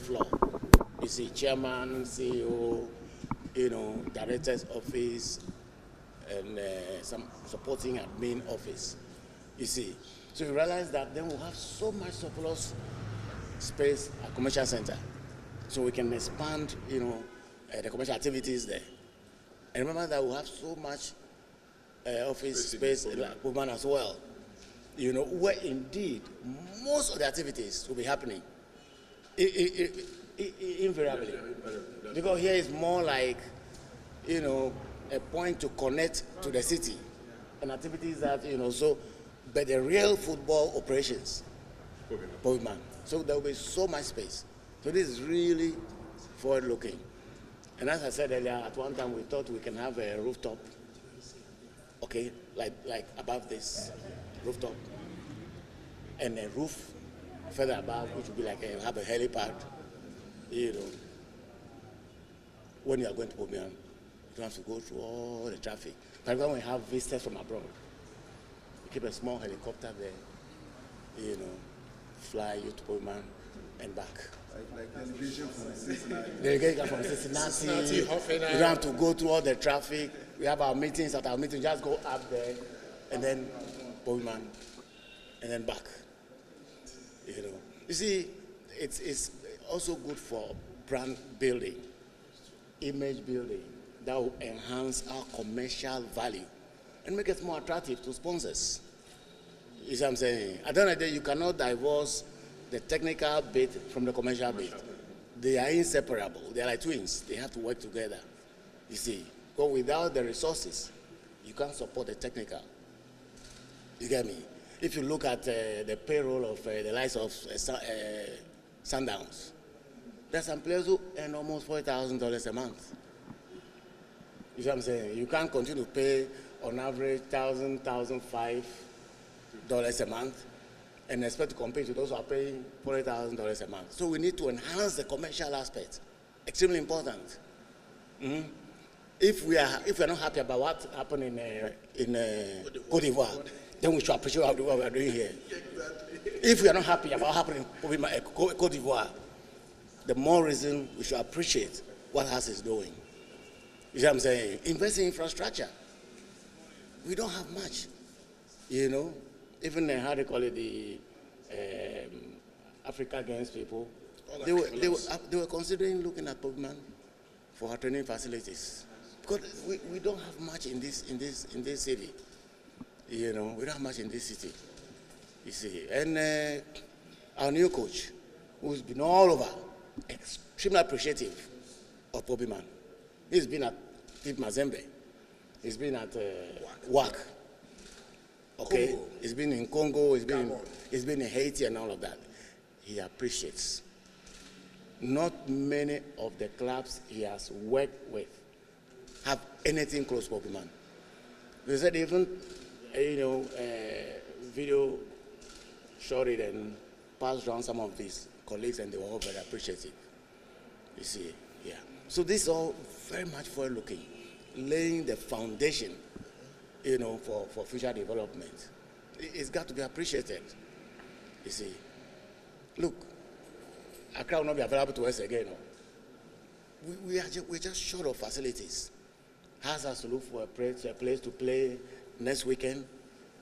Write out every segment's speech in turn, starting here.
floor. You see chairman, CEO, director's office, and some supporting admin office. You see. So you realize that then we'll have so much surplus space at commercial center. So we can expand, the commercial activities there. And remember that we'll have so much office space like Pullman as well. Where indeed most of the activities will be happening. Invariably. Because here is more like, a point to connect to the city and activities that, but the real football operations, Bobbyman. So there will be so much space. So this is really forward-looking. And as I said earlier, at one time we thought we can have a rooftop, okay, like above this rooftop, and a roof further above, which would be like have a helipad. When you are going to Bobbyman, you don't have to go through all the traffic. For example, when we have visitors from abroad, we keep a small helicopter there, fly you to Bobbyman and back. Like delegation from Cincinnati. Delegation from Cincinnati. You don't have to go through all the traffic. We have our meetings. At our meeting, just go up there, and then Bobbyman, and then back. You see, it's also good for brand building, image building, that will enhance our commercial value and make it more attractive to sponsors. You see what I'm saying? At the end of the day, you cannot divorce the technical bit from the commercial bit. They are inseparable. They are like twins. They have to work together. You see, but without the resources, you can't support the technical. You get me? If you look at the payroll of the likes of Sundowns, there are some players who earn almost $40,000 a month. You see what I'm saying? You can't continue to pay on average $1,000, $1,500 a month and expect to compete with those who are paying $40,000 a month. So we need to enhance the commercial aspect. Extremely important. Mm-hmm. If we are not happy about what happened in Cote d'Ivoire, then we should appreciate what we are doing here. If we are not happy about what happened in Cote d'Ivoire, the more reason we should appreciate what HAS is doing. You see what I'm saying? Invest in infrastructure. We don't have much, Even how they call it, the Africa Games people, they were considering looking at Pokemon for our training facilities because we don't have much in this city. We don't have much in this city. You see, and our new coach, who's been all over, extremely appreciative of Pokemon. He's been at Steve Mazembe. He's been at WAC. Okay, Congo. He's been in Congo, he's been in Haiti and all of that. He appreciates. Not many of the clubs he has worked with have anything close to Pokemon. They said even, video shot it and passed around some of these colleagues and they were all very appreciative. You see, yeah. So this is all very much forward looking, laying the foundation for future development. It's got to be appreciated. You see, look, Accra will not be available to us again. We're just short of facilities. Has to look for a place to play next weekend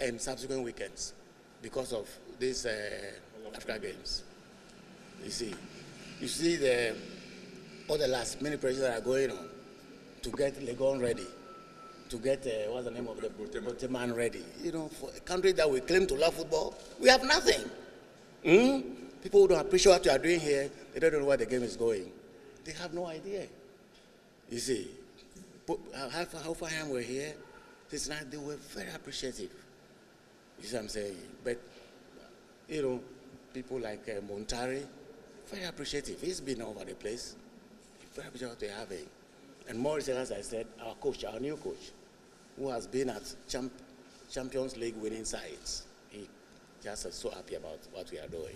and subsequent weekends because of these Africa Games. You see all the last minute pressures that are going on to get Legon ready. To get, what's the name of the Boteman ready. For a country that we claim to love football, we have nothing. People who don't appreciate what you are doing here, they don't know where the game is going. They have no idea. You see, how far we're here, this night they were very appreciative. You see what I'm saying? But, people like Montari, very appreciative. He's been all over the place. Very appreciative what they're having. And more recently, as I said, our new coach, who has been at Champions League winning sides, he just is so happy about what we are doing.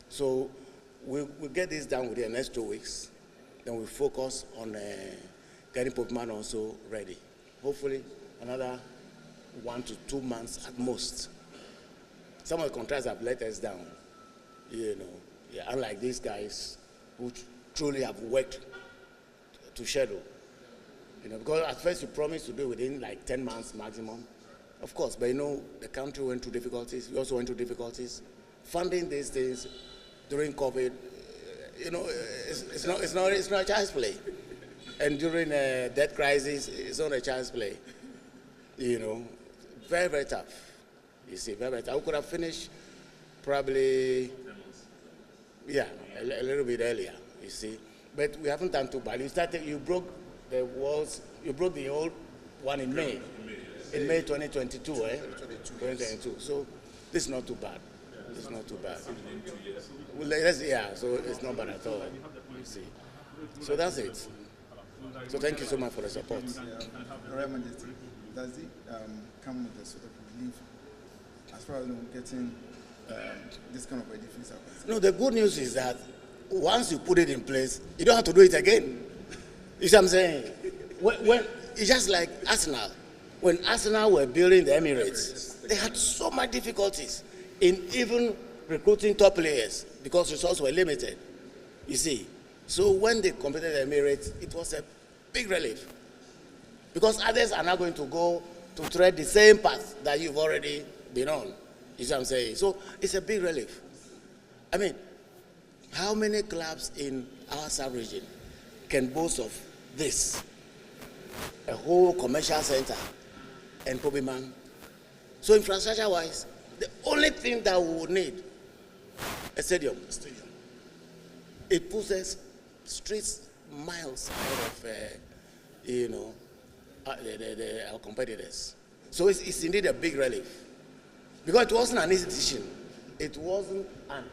So we'll get this done within the next 2 weeks. Then we focus on getting Pokemon also ready. Hopefully, another 1 to 2 months at most. Some of the contracts have let us down, Yeah, unlike these guys who truly have worked to schedule. Because at first you promised to do it within like 10 months maximum. Of course, but the country went through difficulties. We also went through difficulties. Funding these things during COVID, it's not a child's play. And during a debt crisis, it's not a child's play. Very, very tough. You see, very, very tough. We could have finished probably, a little bit earlier, you see. But we haven't done too bad. You broke the walls, you broke the old one in May. In May 2022, 2022. So this is not too bad. It's not too bad. Well, so it's not bad at all, you see. So that's it. So thank you so much for the support. Royal Majesty, does it come with a sort of relief as far as getting this kind of edifice? No, the good news is that once you put it in place, you don't have to do it again. You see what I'm saying? When it's just like Arsenal. When Arsenal were building the Emirates, they had so much difficulties in even recruiting top players because resources were limited. You see, so when they completed the Emirates, it was a big relief because others are now going to go to tread the same path that you've already been on. You see what I'm saying? So it's a big relief. I mean, how many clubs in our sub-region can boast of this? A whole commercial center and Pobiman. So infrastructure-wise, the only thing that we would need, a stadium. It puts us streets miles ahead of our competitors. So it's indeed a big relief. Because it wasn't an easy decision. It wasn't an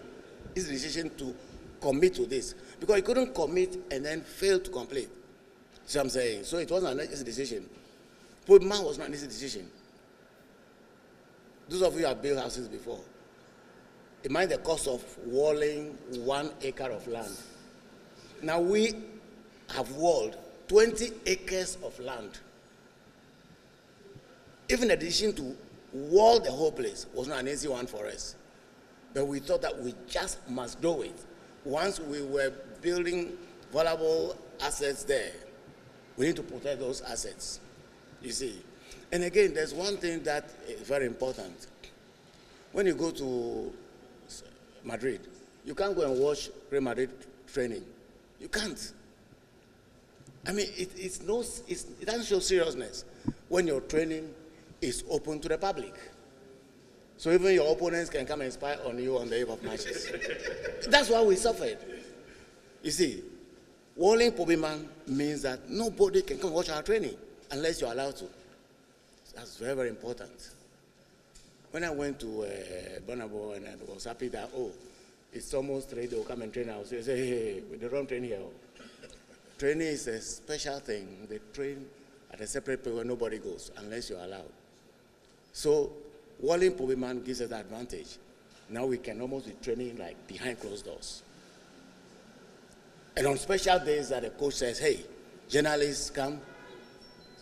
easy decision to commit to this. Because you couldn't commit and then fail to complete. See what I'm saying? So it wasn't an easy decision. Pobiman was not an easy decision. Those of you who have built houses before, imagine the cost of walling 1 acre of land. Now we have walled 20 acres of land. Even the decision to wall the whole place was not an easy one for us. But we thought that we just must do it. Once we were building valuable assets there, we need to protect those assets. You see, and again, there's one thing that is very important. When you go to Madrid, you can't go and watch Real Madrid training. You can't. I mean, it doesn't show seriousness when your training is open to the public. So even your opponents can come and spy on you on the eve of matches. That's why we suffered. You see, walling Pobiman means that nobody can come watch our training unless you're allowed to. That's very, very important. When I went to Bonabo and I was happy that, it's almost ready, they'll come and train us. They say, hey, they don't train here. Training is a special thing. They train at a separate place where nobody goes unless you're allowed. So walling Pobiman gives us that advantage. Now we can almost be training like behind closed doors. And on special days that the coach says, hey, journalists come,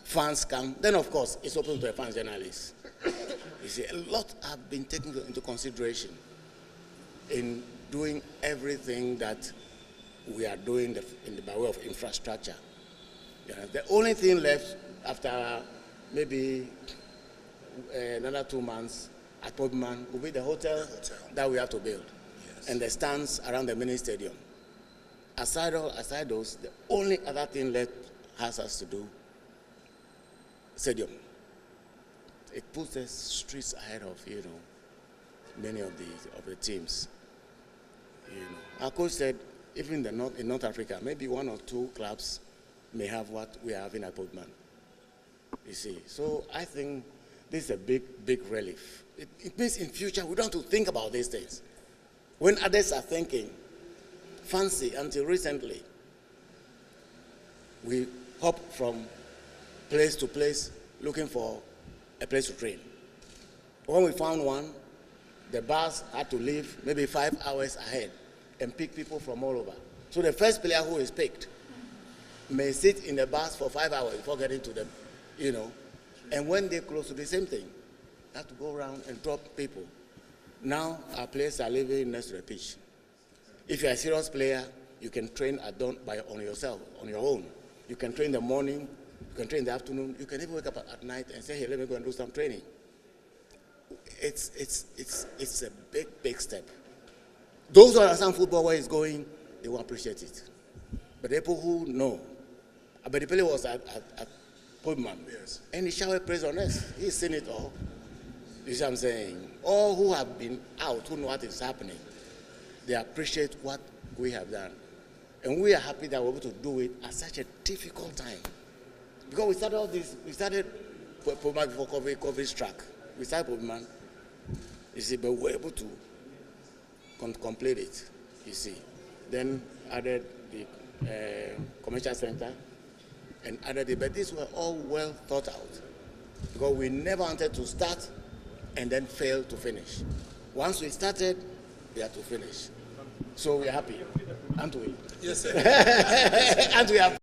fans come, then of course it's open to the fans journalists. You see, a lot have been taken into consideration in doing everything that we are doing by way of infrastructure. The only thing left after maybe another 2 months at Pobiman will be the hotel that we have to build, and the stands around the mini stadium. Aside those, the only other thing left has us to do stadium. It puts the streets ahead of many of the teams. Our coach said even in North Africa, maybe 1 or 2 clubs may have what we are having at Pobiman. You see, so I think this is a big relief. It means in future we don't have to think about these things. When others are thinking, fancy until recently, we hop from place to place looking for a place to train. When we found one, the bus had to leave maybe 5 hours ahead and pick people from all over. So the first player who is picked may sit in the bus for 5 hours before getting to them, And when they close to the same thing, they have to go around and drop people. Now our players are living next to the pitch. If you're a serious player, you can train at dawn on yourself, on your own. You can train in the morning, you can train in the afternoon, you can even wake up at night and say, hey, let me go and do some training. It's a big step. Those who understand football where it's going, they will appreciate it. But the people who know, Abedipele was at Pullman, yes, and he showered praise on us. He's seen it all. You see what I'm saying? All who have been out, who know what is happening, they appreciate what we have done. And we are happy that we're able to do it at such a difficult time. Because we started all this, we started Pullman before COVID struck. We started Pullman, you see, but we were able to complete it, you see. Then added the commercial center and added it, but these were all well thought out. Because we never wanted to start and then fail to finish. Once we started, we had to finish. So we're happy, aren't we? Yes, sir. Aren't we happy?